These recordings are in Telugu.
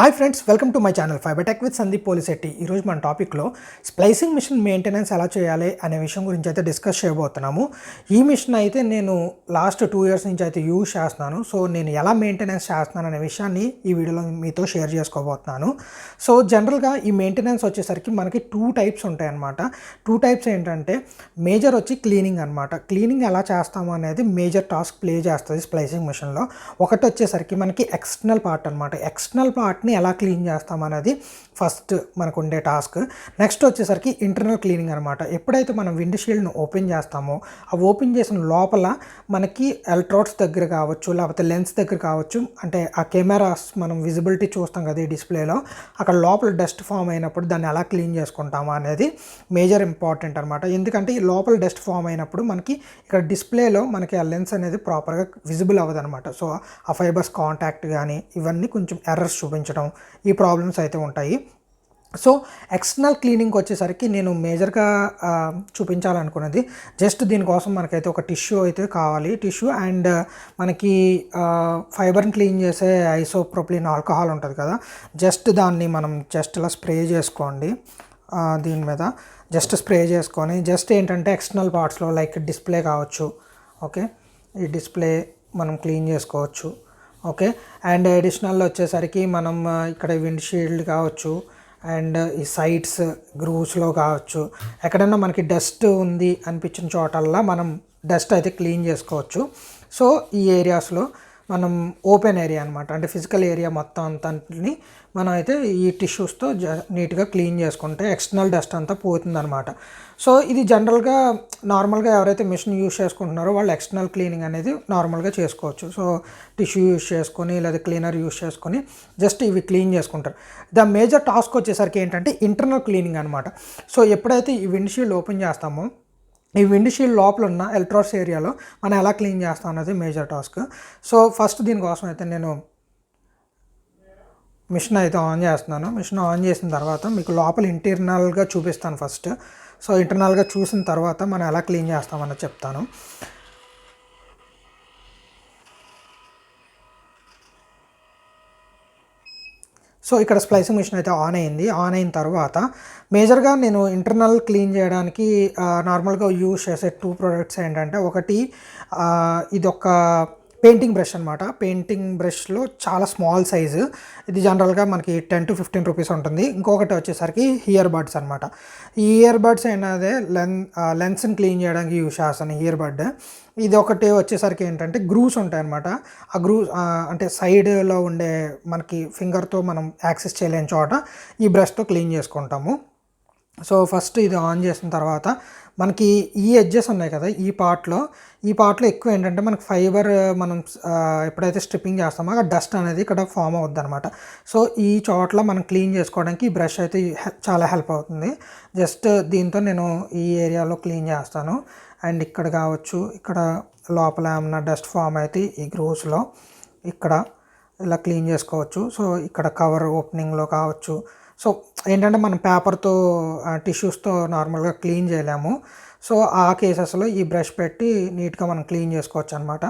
Hi friends, welcome to my channel fiber tech with Sandeep Polishetty. ఈరోజు మన టాపిక్లో స్ప్లైసింగ్ మిషన్ మెయింటెనెన్స్ ఎలా చేయాలి అనే విషయం గురించి అయితే డిస్కస్ చేయబోతున్నాము. ఈ మిషన్ అయితే నేను లాస్ట్ 2 years నుంచి అయితే యూజ్ చేస్తున్నాను. సో నేను ఎలా మెయింటెనెన్స్ చేస్తున్నాను అనే విషయాన్ని ఈ వీడియోలో మీతో షేర్ చేసుకోబోతున్నాను. సో జనరల్గా ఈ మెయింటెనెన్స్ వచ్చేసరికి మనకి 2 types ఉంటాయి అన్నమాట. 2 types ఏంటంటే మేజర్ వచ్చి క్లీనింగ్ అనమాట. క్లీనింగ్ ఎలా చేస్తాము అనేది మేజర్ టాస్క్ ప్లే చేస్తుంది స్ప్లైసింగ్ మిషన్లో. ఒకటి వచ్చేసరికి మనకి ఎక్స్టర్నల్ పార్ట్ అనమాట. ఎక్స్టర్నల్ పార్ట్ని ఎలా క్లీన్ చేస్తామనేది ఫస్ట్ మనకు ఉండే టాస్క్. నెక్స్ట్ వచ్చేసరికి ఇంటర్నల్ క్లీనింగ్ అనమాట. ఎప్పుడైతే మనం విండ్ షీల్డ్ను ఓపెన్ చేస్తామో ఆ ఓపెన్ చేసిన లోపల మనకి ఎలక్ట్రోడ్స్ దగ్గర కావచ్చు, లేకపోతే లెన్స్ దగ్గర కావచ్చు, అంటే ఆ కెమెరాస్ మనం విజిబిలిటీ చూస్తాం కదా ఈ డిస్ప్లేలో, అక్కడ లోపల డస్ట్ ఫామ్ అయినప్పుడు దాన్ని ఎలా క్లీన్ చేసుకుంటామా అనేది మేజర్ ఇంపార్టెంట్ అనమాట. ఎందుకంటే ఈ లోపల డస్ట్ ఫామ్ అయినప్పుడు మనకి ఇక్కడ డిస్ప్లేలో మనకి ఆ లెన్స్ అనేది ప్రాపర్గా విజిబుల్ అవ్వదు అనమాట. సో ఆ ఫైబర్స్ కాంటాక్ట్ కానీ ఇవన్నీ కొంచెం ఎర్రర్స్ చూపించడం, ఈ ప్రాబ్లమ్స్ అయితే ఉంటాయి. సో ఎక్స్టర్నల్ క్లీనింగ్ వచ్చేసరికి నేను మేజర్గా చూపించాలనుకున్నది జస్ట్ దీనికోసం మనకైతే ఒక టిష్యూ అయితే కావాలి. టిష్యూ అండ్ మనకి ఫైబర్ని క్లీన్ చేసే ఐసోప్రోపిలీన్ ఆల్కహాల్ ఉంటుంది కదా, జస్ట్ దాన్ని మనం జస్ట్ ఇలా స్ప్రే చేసుకోండి. దీని మీద జస్ట్ స్ప్రే చేసుకొని జస్ట్ ఏంటంటే ఎక్స్టర్నల్ పార్ట్స్లో లైక్ డిస్ప్లే కావచ్చు, ఓకే, ఈ డిస్ప్లే మనం క్లీన్ చేసుకోవచ్చు. ఓకే, అండ్ అడిషనల్ వచ్చేసరికి మనం ఇక్కడ విండ్ షీల్డ్ కావచ్చు అండ్ ఈ సైడ్స్ గ్రూవ్స్లో కావచ్చు, ఎక్కడైనా మనకి డస్ట్ ఉంది అనిపించిన చోటల్లా మనం డస్ట్ అయితే క్లీన్ చేసుకోవచ్చు. సో ఈ ఏరియాస్లో మనం ఓపెన్ ఏరియా అనమాట, అంటే ఫిజికల్ ఏరియా మొత్తం అంతని మనం అయితే ఈ టిష్యూస్తో నీట్గా క్లీన్ చేసుకుంటే ఎక్స్టర్నల్ డస్ట్ అంతా పోతుందన్నమాట. సో ఇది జనరల్గా నార్మల్గా ఎవరైతే మిషన్ యూజ్ చేసుకుంటున్నారో వాళ్ళు ఎక్స్టర్నల్ క్లీనింగ్ అనేది నార్మల్గా చేసుకోవచ్చు. సో టిష్యూ యూజ్ చేసుకొని లేదా క్లీనర్ యూజ్ చేసుకొని జస్ట్ ఇవి క్లీన్ చేసుకుంటారు. ద మేజర్ టాస్క్ వచ్చేసరికి ఏంటంటే ఇంటర్నల్ క్లీనింగ్ అనమాట. సో ఎప్పుడైతే ఈ విండ్షీల్డ్ ఓపెన్ చేస్తామో ఈ విండ్షీల్డ్ లోపల ఉన్న ఎలక్ట్రోడ్స్ ఏరియాలో మనం ఎలా క్లీన్ చేస్తాం అనేది మేజర్ టాస్క్. సో ఫస్ట్ దీనికోసం అయితే నేను మిషన్ అయితే ఆన్ చేస్తున్నాను. మిషన్ ఆన్ చేసిన తర్వాత మీకు లోపల ఇంటర్నల్గా చూపిస్తాను ఫస్ట్. సో ఇంటర్నల్గా చూసిన తర్వాత మనం ఎలా క్లీన్ చేస్తామన్నది చెప్తాను. సో ఇక్కడ స్ప్లైసింగ్ మిషన్ అయితే ఆన్ అయింది. ఆన్ అయిన తర్వాత మేజర్గా నేను ఇంటర్నల్ క్లీన్ చేయడానికి నార్మల్గా యూజ్ చేసే 2 products ఏంటంటే, ఒకటి ఇది ఒక పెయింటింగ్ బ్రష్ అనమాట. పెయింటింగ్ బ్రష్లో చాలా స్మాల్ సైజు, ఇది జనరల్గా మనకి 10 to 15 రూపీస్ ఉంటుంది. ఇంకొకటి వచ్చేసరికి ఇయర్ బడ్స్ అనమాట. ఈ ఇయర్ బడ్స్ ఏంటంటే లెన్స్ని క్లీన్ చేయడానికి యూజ్ చేస్తాను ఇయర్ బడ్. ఇది ఒకటి వచ్చేసరికి ఏంటంటే గ్రూవ్స్ ఉంటాయి అనమాట. ఆ గ్రూవ్స్ అంటే సైడ్లో ఉండే మనకి ఫింగర్తో మనం యాక్సెస్ చేయలేని చోట ఈ బ్రష్తో క్లీన్ చేసుకుంటాము. సో ఫస్ట్ ఇది ఆన్ చేసిన తర్వాత మనకి ఈ ఎడ్జెస్ ఉన్నాయి కదా, ఈ పార్ట్లో ఎక్కువ ఏంటంటే మనకి ఫైబర్ మనం ఎప్పుడైతే స్ట్రిప్పింగ్ చేస్తామో ఆ డస్ట్ అనేది ఇక్కడ ఫామ్ అవుద్ది అనమాట. సో ఈ చోట్ల మనం క్లీన్ చేసుకోవడానికి ఈ బ్రష్ అయితే చాలా హెల్ప్ అవుతుంది. జస్ట్ దీంతో నేను ఈ ఏరియాలో క్లీన్ చేస్తాను. అండ్ ఇక్కడ కావచ్చు, ఇక్కడ లోపల ఏమన్నా డస్ట్ ఫామ్ అయితే ఈ గ్రూవ్స్లో ఇక్కడ ఇలా క్లీన్ చేసుకోవచ్చు. సో ఇక్కడ కవర్ ఓపెనింగ్లో కావచ్చు. సో ఏంటంటే మనం పేపర్తో టిష్యూస్తో నార్మల్గా క్లీన్ చేయలేము. సో ఆ కేసెస్లో ఈ బ్రష్ పెట్టి నీట్గా మనం క్లీన్ చేసుకోవచ్చు అనమాట.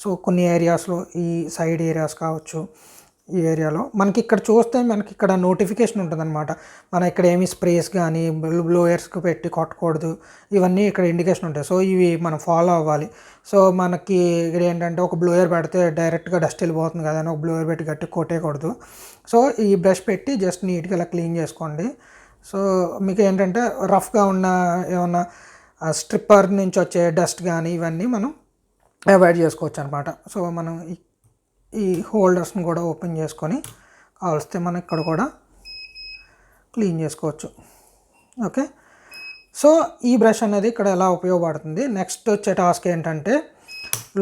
సో కొన్ని ఏరియాస్లో ఈ సైడ్ ఏరియాస్ కావచ్చు, ఈ ఏరియాలో మనకి ఇక్కడ చూస్తే మనకి ఇక్కడ నోటిఫికేషన్ ఉంటుందన్నమాట. మనం ఇక్కడ ఏమి స్ప్రేస్ కానీ బ్లోయర్స్కి పెట్టి కొట్టకూడదు, ఇవన్నీ ఇక్కడ ఇండికేషన్ ఉంటాయి. సో ఇవి మనం ఫాలో అవ్వాలి. సో మనకి ఇక్కడ ఏంటంటే ఒక బ్లోయర్ పెడితే డైరెక్ట్గా డస్ట్ వెళ్ళిపోతుంది కదా అని ఒక బ్లోయర్ పెట్టి గట్టి కొట్టేయకూడదు. సో ఈ బ్రష్ పెట్టి జస్ట్ నీట్గా ఇలా క్లీన్ చేసుకోండి. సో మీకు ఏంటంటే రఫ్గా ఉన్న ఏమన్నా స్ట్రిప్పర్ నుంచి వచ్చే డస్ట్ కానీ ఇవన్నీ మనం అవాయిడ్ చేసుకోవచ్చు అనమాట. సో మనం ఈ హోల్డర్స్ని కూడా ఓపెన్ చేసుకొని కావలిస్తే మనం ఇక్కడ కూడా క్లీన్ చేసుకోవచ్చు. ఓకే, సో ఈ బ్రష్ అనేది ఇక్కడ ఎలా ఉపయోగపడుతుంది. నెక్స్ట్ వచ్చే టాస్క్ ఏంటంటే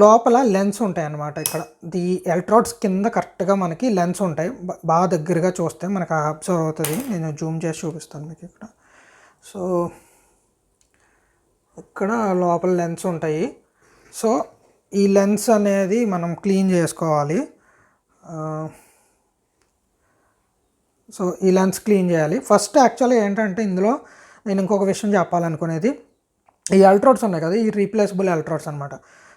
లోపల లెన్స్ ఉంటాయి అన్నమాట. ఇక్కడ ది ఎలక్ట్రోడ్స్ కింద కరెక్ట్గా మనకి లెన్స్ ఉంటాయి. బాగా దగ్గరగా చూస్తే మనకు అబ్జర్వ్ అవుతుంది. నేను జూమ్ చేసి చూపిస్తాను మీకు ఇక్కడ. సో ఇక్కడ లోపల లెన్స్ ఉంటాయి. సో ఈ లెన్స్ అనేది మనం క్లీన్ చేసుకోవాలి. సో ఈ లెన్స్ క్లీన్ చేయాలి ఫస్ట్. యాక్చువల్గా ఏంటంటే ఇందులో నేను ఇంకొక విషయం చెప్పాలనుకునేది, ఈ ఎలక్ట్రోడ్స్ ఉన్నాయి కదా, ఈ రీప్లేసబుల్ ఎలక్ట్రోడ్స్ అనమాట.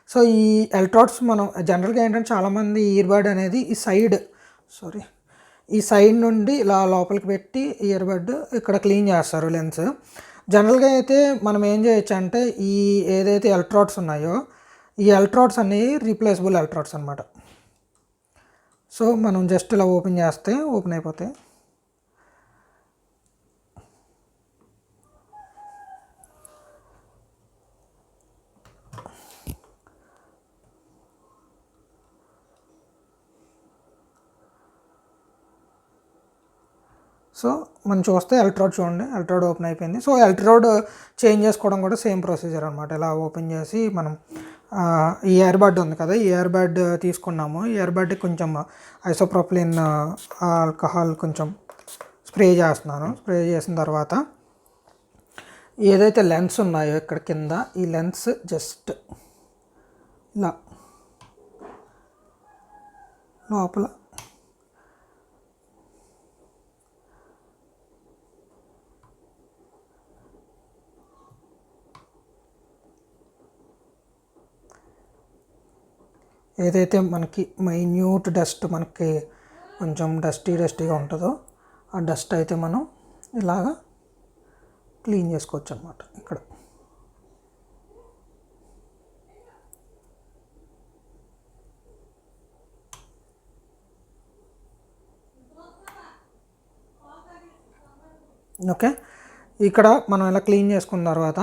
సో ఈ ఎలక్ట్రోడ్స్ మనం జనరల్గా ఏంటంటే చాలామంది ఇయర్ బడ్ అనేది ఈ సైడ్ ఈ సైడ్ నుండి ఇలా లోపలికి పెట్టి ఇయర్ బడ్ ఇక్కడ క్లీన్ చేస్తారు లెన్స్. జనరల్గా అయితే మనం ఏం చేయొచ్చు అంటే ఈ ఏదైతే ఎలక్ట్రోడ్స్ ఉన్నాయో ఈ ఎలక్ట్రోడ్స్ అనేవి రీప్లేసబుల్ ఎలక్ట్రోడ్స్ అనమాట. సో మనం జస్ట్ ఇలా ఓపెన్ చేస్తే ఓపెన్ అయిపోతాయి. సో మనం చూస్తే ఎలక్ట్రోడ్ చూడండి, ఎలక్ట్రోడ్ ఓపెన్ అయిపోయింది. సో ఎలక్ట్రోడ్ చేంజ్ చేసుకోవడం కూడా సేమ్ ప్రొసీజర్ అనమాట. ఇలా ఓపెన్ చేసి మనం ఈ ఇయర్ బడ్ ఉంది కదా, ఈ ఇయర్ బడ్ తీసుకున్నాము. ఈ ఇయర్ బడ్ కొంచెం ఐసోప్రోపిలిన్ ఆల్కహాల్ కొంచెం స్ప్రే చేస్తున్నాను. స్ప్రే చేసిన తర్వాత ఏదైతే లెన్స్ ఉన్నాయో ఇక్కడ కింద ఈ లెన్స్ జస్ట్ ఇలా లోపల ఏదైతే మనకి మైన్యూట్ డస్ట్ మనకి కొంచెం డస్టీగా ఉంటుందో ఆ డస్ట్ అయితే మనం ఇలాగా క్లీన్ చేసుకోవచ్చు అన్నమాట. ఇక్కడ ఓకే, ఇక్కడ మనం ఇలా క్లీన్ చేసుకున్న తర్వాత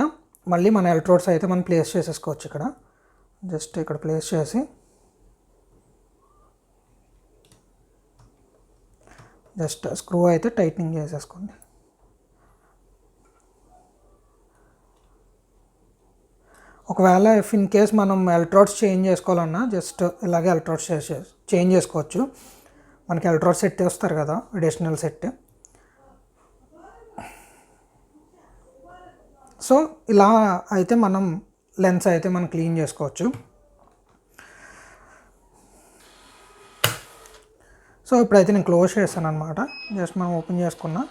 మళ్ళీ మన ఎలక్ట్రోడ్స్ అయితే మనం ప్లేస్ చేసేసుకోవచ్చు. ఇక్కడ జస్ట్ ఇక్కడ ప్లేస్ చేసి జస్ట్ స్క్రూ అయితే టైట్నింగ్ చేసేసుకోండి. ఒకవేళ ఇఫ్ ఇన్ కేస్ మనం ఎలక్ట్రోడ్స్ చేంజ్ చేసుకోవాలన్నా జస్ట్ ఇలాగే ఎలక్ట్రోడ్స్ చేంజ్ చేసుకోవచ్చు. మనకి ఎలక్ట్రోడ్ సెట్ వస్తారు కదా, అడిషనల్ సెట్. సో ఇలా అయితే మనం లెన్స్ అయితే మనం క్లీన్ చేసుకోవచ్చు. సో ఇప్పుడైతే నేను క్లోజ్ చేస్తాను అనమాట. జస్ట్ మనం ఓపెన్ చేసుకున్నా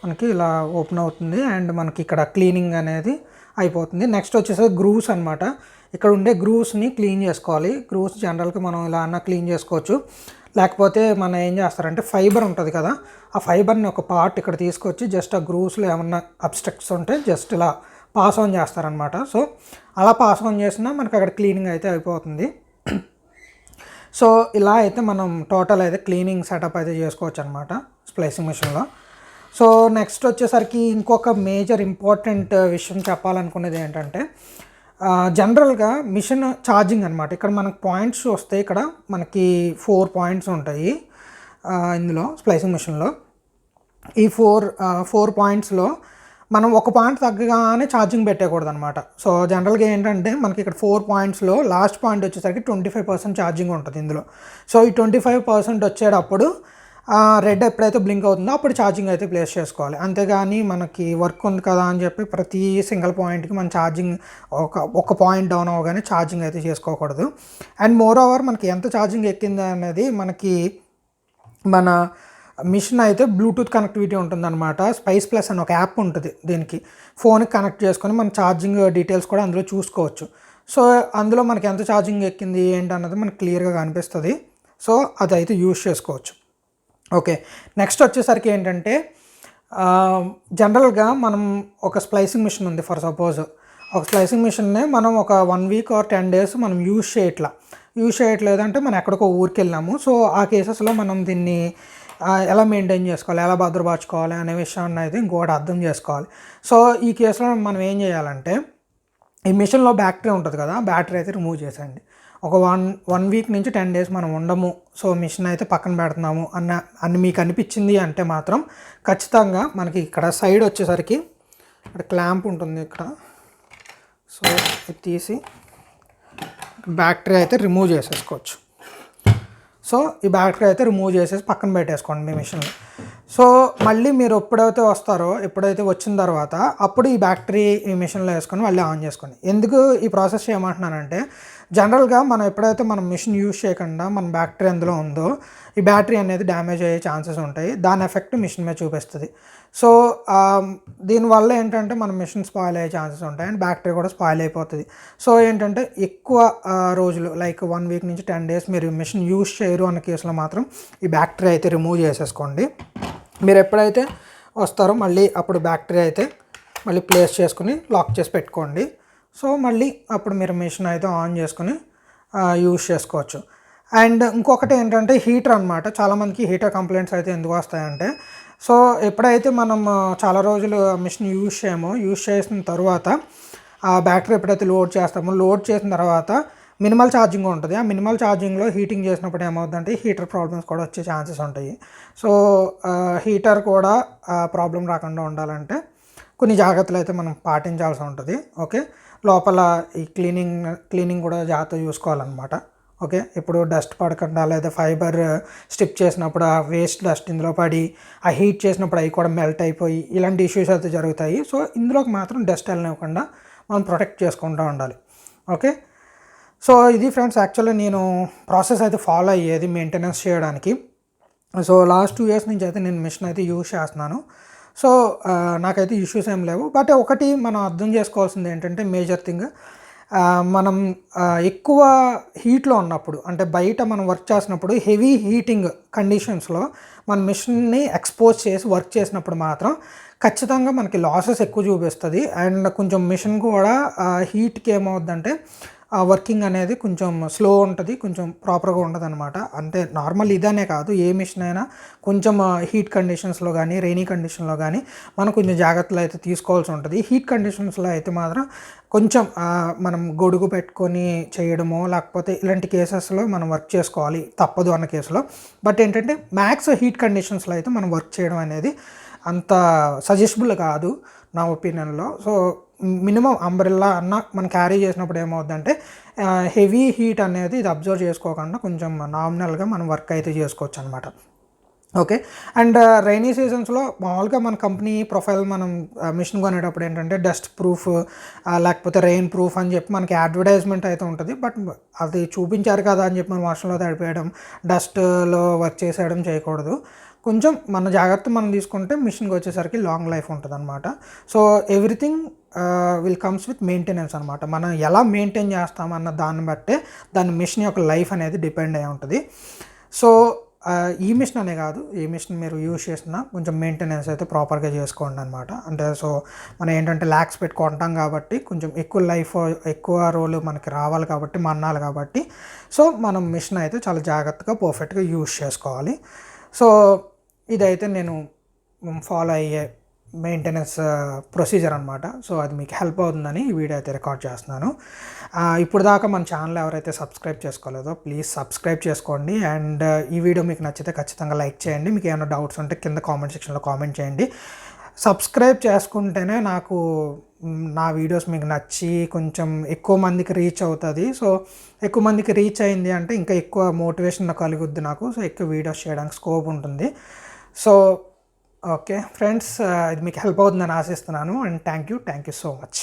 మనకి ఇలా ఓపెన్ అవుతుంది అండ్ మనకి ఇక్కడ క్లీనింగ్ అనేది అయిపోతుంది. నెక్స్ట్ వచ్చేసి గ్రూవ్స్ అనమాట. ఇక్కడ ఉండే గ్రూవ్స్ని క్లీన్ చేసుకోవాలి. గ్రూవ్స్ జనరల్గా మనం ఇలా అన్న క్లీన్ చేసుకోవచ్చు. లేకపోతే మనం ఏం చేస్తారంటే ఫైబర్ ఉంటుంది కదా, ఆ ఫైబర్ని ఒక పార్ట్ ఇక్కడ తీసుకొచ్చి జస్ట్ ఆ గ్రూవ్స్లో ఏమన్నా అబ్స్ట్రక్ట్స్ ఉంటే జస్ట్ ఇలా పాస్ ఆన్ చేస్తారనమాట. సో అలా పాస్ ఆన్ చేసినా మనకి అక్కడ క్లీనింగ్ అయితే అయిపోతుంది. సో ఇలా అయితే మనం టోటల్ అయితే క్లీనింగ్ సెటప్ అయితే చేసుకోవచ్చు అనమాట స్ప్లైసింగ్ మిషన్లో. సో నెక్స్ట్ వచ్చేసరికి ఇంకొక మేజర్ ఇంపార్టెంట్ విషయం చెప్పాలనుకునేది ఏంటంటే జనరల్గా మిషన్ ఛార్జింగ్ అనమాట. ఇక్కడ మనకు పాయింట్స్ వస్తే ఇక్కడ మనకి 4 పాయింట్స్ ఉంటాయి ఇందులో స్ప్లైసింగ్ మిషన్లో. ఈ 4 పాయింట్స్లో మనం ఒక పాయింట్ తగ్గగానే ఛార్జింగ్ పెట్టకూడదు అనమాట. సో జనరల్గా ఏంటంటే మనకి ఇక్కడ 4 పాయింట్స్లో లాస్ట్ పాయింట్ వచ్చేసరికి 25% ఛార్జింగ్ ఉంటుంది ఇందులో. సో ఈ 25% వచ్చేటప్పుడు రెడ్ ఎప్పుడైతే బ్లింక్ అవుతుందో అప్పుడు ఛార్జింగ్ అయితే ప్లేస్ చేసుకోవాలి. అంతేగాని మనకి వర్క్ ఉంది కదా అని చెప్పి ప్రతి సింగిల్ పాయింట్కి మన ఛార్జింగ్ ఒక పాయింట్ డౌన్ అవ్వగానే ఛార్జింగ్ అయితే చేసుకోకూడదు. అండ్ మోర్ ఓవర్ మనకి ఎంత ఛార్జింగ్ ఎక్కింది అనేది మనకి మన మిషన్ అయితే బ్లూటూత్ కనెక్టివిటీ ఉంటుందన్నమాట. స్పైస్ ప్లస్ అని ఒక యాప్ ఉంటుంది, దీనికి ఫోన్కి కనెక్ట్ చేసుకొని మన ఛార్జింగ్ డీటెయిల్స్ కూడా అందులో చూసుకోవచ్చు. సో అందులో మనకి ఎంత ఛార్జింగ్ ఎక్కింది ఏంటి అన్నది మనకు క్లియర్గా కనిపిస్తుంది. సో అదైతే యూజ్ చేసుకోవచ్చు. ఓకే, నెక్స్ట్ వచ్చేసరికి ఏంటంటే జనరల్గా మనం ఒక స్ప్లైసింగ్ మిషన్ ఉంది. ఫర్ సపోజ్ ఒక స్ప్లైసింగ్ మిషన్నే మనం ఒక 1 వీక్ ఆర్ 10 డేస్ మనం యూజ్ చేయట్లేదంటే మనం ఎక్కడికో ఊరికి వెళ్ళాము. సో ఆ కేసెస్లో మనం దీన్ని ఎలా మెయింటైన్ చేసుకోవాలి, ఎలా భద్రపరచుకోవాలి అనే విషయాన్ని అయితే ఇంకోటి అర్థం చేసుకోవాలి. సో ఈ కేసులో మనం ఏం చేయాలంటే ఈ మిషన్లో బ్యాటరీ ఉంటుంది కదా, బ్యాటరీ అయితే రిమూవ్ చేసేయండి. ఒక 1 వీక్ నుంచి 10 డేస్ మనం ఉండము, సో మిషన్ అయితే పక్కన పెడుతున్నాము అని మీకు అనిపించింది అంటే మాత్రం ఖచ్చితంగా మనకి ఇక్కడ సైడ్ వచ్చేసరికి ఇక్కడ క్లాంప్ ఉంటుంది ఇక్కడ. సో ఇది తీసి బ్యాటరీ అయితే రిమూవ్ చేసేసుకోవచ్చు. సో ఈ బ్యాటరీ అయితే రిమూవ్ చేసేసి పక్కన పెట్టేసుకోండి మీ మిషన్లో. సో మళ్ళీ మీరు ఎప్పుడైతే వచ్చిన తర్వాత అప్పుడు ఈ బ్యాటరీ ఈ మిషన్లో వేసుకొని మళ్ళీ ఆన్ చేసుకోండి. ఎందుకు ఈ ప్రాసెస్ చేయమంటున్నానంటే జనరల్గా మనం ఎప్పుడైతే మనం మిషన్ యూజ్ చేయకుండా మన బ్యాటరీ అందులో ఉందో ఈ బ్యాటరీ అనేది డ్యామేజ్ అయ్యే ఛాన్సెస్ ఉంటాయి. దాని ఎఫెక్ట్ మిషన్ మీద చూపిస్తుంది. సో దీనివల్ల ఏంటంటే మన మిషన్ స్పాయిల్ అయ్యే ఛాన్సెస్ ఉంటాయి అండ్ బ్యాటరీ కూడా స్పాయిల్ అయిపోతుంది. సో ఏంటంటే ఎక్కువ రోజులు లైక్ 1 వీక్ నుంచి 10 డేస్ మీరు మిషన్ యూజ్ చేయరు అన్న కేసులో మాత్రం ఈ బ్యాటరీ అయితే రిమూవ్ చేసేసుకోండి. మీరు ఎప్పుడైతే వస్తారో మళ్ళీ అప్పుడు బ్యాటరీ అయితే మళ్ళీ ప్లేస్ చేసుకుని లాక్ చేసి పెట్టుకోండి. సో మళ్ళీ అప్పుడు మీరు మిషన్ అయితే ఆన్ చేసుకుని యూజ్ చేసుకోవచ్చు. అండ్ ఇంకొకటి ఏంటంటే హీటర్ అనమాట. చాలామందికి హీటర్ కంప్లైంట్స్ అయితే ఎందుకు వస్తాయంటే, సో ఎప్పుడైతే మనం చాలా రోజులు మిషన్ యూజ్ చేసిన తర్వాత ఆ బ్యాటరీ ఎప్పుడైతే లోడ్ చేస్తామో, లోడ్ చేసిన తర్వాత మినిమల్ ఛార్జింగ్ ఉంటుంది. ఆ మినిమల్ ఛార్జింగ్లో హీటింగ్ చేసినప్పుడు ఏమవుతుందంటే హీటర్ ప్రాబ్లమ్స్ కూడా వచ్చే ఛాన్సెస్ ఉంటాయి. సో హీటర్ కూడా ప్రాబ్లం రాకుండా ఉండాలంటే కొన్ని జాగ్రత్తలు అయితే మనం పాటించాల్సి ఉంటుంది. ఓకే, లోపల ఈ క్లీనింగ్ కూడా జాగ్రత్తగా చూసుకోవాలన్నమాట. ఓకే, ఇప్పుడు డస్ట్ పడకుండా లేదా ఫైబర్ స్టిప్ చేసినప్పుడు ఆ వేస్ట్ డస్ట్ ఇందులో పడి ఆ హీట్ చేసినప్పుడు అవి కూడా మెల్ట్ అయిపోయి ఇలాంటి ఇష్యూస్ అయితే జరుగుతాయి. సో ఇందులోకి మాత్రం డస్ట్ వెళ్ళనివ్వకుండా మనం ప్రొటెక్ట్ చేసుకుంటూ ఉండాలి. ఓకే, సో ఇది ఫ్రెండ్స్ యాక్చువల్లీ నేను ప్రాసెస్ అయితే ఫాలో అయ్యేది మెయింటెనెన్స్ చేయడానికి. సో లాస్ట్ 2 years నుంచి అయితే నేను మిషన్ అయితే యూజ్ చేస్తున్నాను. సో నాకైతే ఇష్యూస్ ఏం లేవు. బట్ ఒకటి మనం అర్థం చేసుకోవాల్సింది ఏంటంటే మేజర్ థింగ్, మనం ఎక్కువ హీట్లో ఉన్నప్పుడు అంటే బయట మనం వర్క్ చేసినప్పుడు హెవీ హీటింగ్ కండిషన్స్లో మన మిషన్ని ఎక్స్పోజ్ చేసి వర్క్ చేసినప్పుడు మాత్రం ఖచ్చితంగా మనకి లాసెస్ ఎక్కువ చూపిస్తుంది. అండ్ కొంచెం మిషన్ కూడా హీట్కి ఏమవుద్దంటే వర్కింగ్ అనేది కొంచెం స్లో ఉంటుంది, కొంచెం ప్రాపర్గా ఉండదు అనమాట. అంటే నార్మల్ ఇదనే కాదు, ఏ మిషన్ అయినా కొంచెం హీట్ కండిషన్స్లో కానీ రెయినీ కండిషన్లో కానీ మనం కొంచెం జాగ్రత్తలు అయితే తీసుకోవాల్సి ఉంటుంది. హీట్ కండిషన్స్లో అయితే మాత్రం కొంచెం మనం గొడుగు పెట్టుకొని చేయడమో లేకపోతే ఇలాంటి కేసెస్లో మనం వర్క్ చేసుకోవాలి తప్పదు అన్న కేసులో. బట్ ఏంటంటే మ్యాక్స్ హీట్ కండిషన్స్లో అయితే మనం వర్క్ చేయడం అనేది అంత సజెస్టబుల్ కాదు నా ఒపీనియన్లో. సో మినిమం అంబ్రెల్లా అన్న మనం క్యారీ చేసినప్పుడు ఏమవుద్దంటే హెవీ హీట్ అనేది ఇది అబ్జర్వ్ చేసుకోకుండా కొంచెం నామినల్గా మనం వర్క్ అయితే చేసుకోవచ్చు అనమాట. ఓకే, అండ్ రైనీ సీజన్స్లో మామూలుగా మన కంపెనీ ప్రొఫైల్ మనం మిషన్ కొనేటప్పుడు ఏంటంటే డస్ట్ ప్రూఫ్ లేకపోతే రెయిన్ ప్రూఫ్ అని చెప్పి మనకి అడ్వర్టైజ్మెంట్ అయితే ఉంటుంది. బట్ అది చూపించారు కదా అని చెప్పి మనం వర్షంలో తడిపేయడం, డస్ట్లో వర్క్ చేసేయడం చేయకూడదు. కొంచెం మన జాగ్రత్త మనం తీసుకుంటే మిషన్కి వచ్చేసరికి లాంగ్ లైఫ్ ఉంటుంది అనమాట. So everything will comes with maintenance అనమాట. మనం ఎలా మెయింటైన్ చేస్తామన్న దాన్ని బట్టే దాని మిషన్ యొక్క లైఫ్ అనేది డిపెండ్ అయి ఉంటుంది. సో ఈ మిషన్ అనే కాదు, ఈ మిషన్ మీరు యూజ్ చేసినా కొంచెం మెయింటెనెన్స్ అయితే ప్రాపర్గా చేసుకోండి అనమాట. అంటే సో మనం ఏంటంటే ల్యాక్స్ పెట్టి కొంటాం కాబట్టి కొంచెం ఎక్కువ లైఫ్ ఎక్కువ రోజులు మనకి రావాలి కాబట్టి మన్నాలి కాబట్టి సో మనం మిషన్ అయితే చాలా జాగ్రత్తగా పర్ఫెక్ట్గా యూజ్ చేసుకోవాలి. సో ఇదైతే నేను ఫాలో అయ్యే మెయింటెనెన్స్ ప్రొసీజర్ అనమాట. సో అది మీకు హెల్ప్ అవుతుందని ఈ వీడియో అయితే రికార్డ్ చేస్తున్నాను. ఇప్పుడు దాకా మన ఛానల్ ఎవరైతే సబ్స్క్రైబ్ చేసుకోలేదో ప్లీజ్ సబ్స్క్రైబ్ చేసుకోండి. అండ్ ఈ వీడియో మీకు నచ్చితే ఖచ్చితంగా లైక్ చేయండి. మీకు ఏమైనా డౌట్స్ ఉంటే కింద కామెంట్ సెక్షన్లో కామెంట్ చేయండి. సబ్స్క్రైబ్ చేసుకుంటేనే నాకు నా వీడియోస్ మీకు నచ్చి కొంచెం ఎక్కువ మందికి రీచ్ అవుతుంది. సో ఎక్కువ మందికి రీచ్ అయింది అంటే ఇంకా ఎక్కువ మోటివేషన్ కలుగుద్ది నాకు. సో ఎక్కువ వీడియోస్ చేయడానికి స్కోప్ ఉంటుంది. సో ఓకే ఫ్రెండ్స్, ఇది మీకు హెల్ప్ అవుతుందని ఆశిస్తున్నాను. And thank you so much.